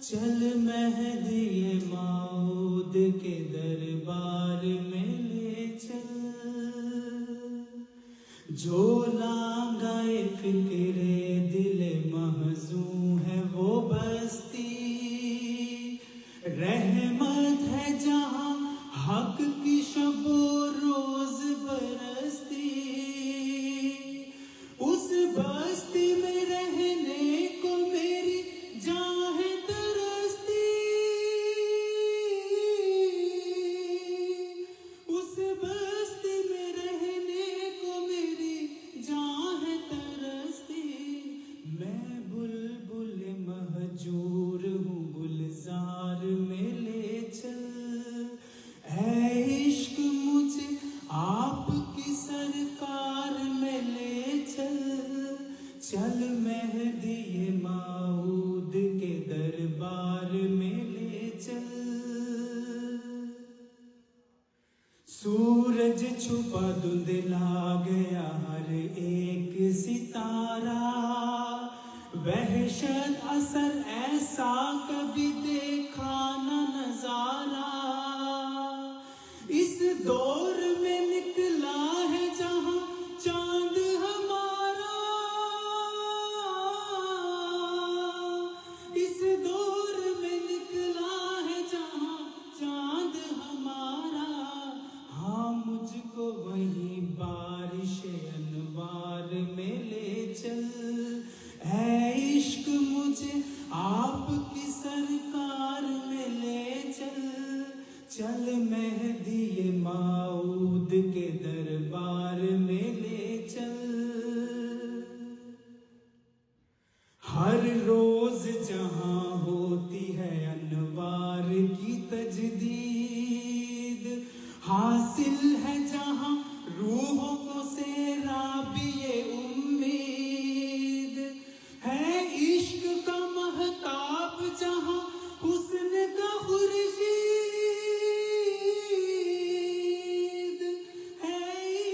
चल मेहदी माऊद के दरबार में ले चल, जो लांगाए फिक्रे दिल महजूं है वो बस्ती, रहमत है जहां हक की शबो रोज बरसती, उस बस्ती में रहने को मेरी जान है तरसती, उस बस्ती में रहने को मेरी जान है तरसती। मैं बुलबुल महजूर हूँ गुलजार में ले चल, ऐ इश्क मुझे आपकी सरकार में ले चल, चल मेहदी माऊद के दरबार में ले चल। सूरज छुपा धुंधला गया हर एक सितारा, वहशत असर ऐसा कभी देखा न नजारा, इस दौर में निकला है जहां चांद हमारा, इस दौर में निकला है जहां चांद हमारा। हाँ मुझको वहीं बारिश अनवार में ले चल, है इश्क मुझे आपकी सरकार में ले चल, चल मेहदी माऊद के दरबार में ले चल। हर रोज जहां होती है अनवार की तजदीद, हासिल है जहां रूहों को सेराबिए उम्मीद, है इश्क का महताब जहां हुस्न का खुर्शीद, है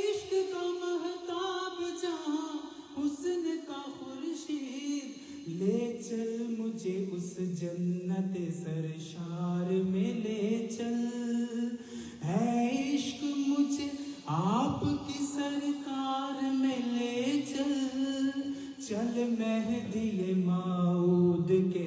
इश्क का महताब जहां हुस्न का खुर्शीद। ले चल मुझे उस जन्नत सरशार में ले चल, है इश्क मुझे आपकी सरकार में ले चल, चल मेहदी माऊद के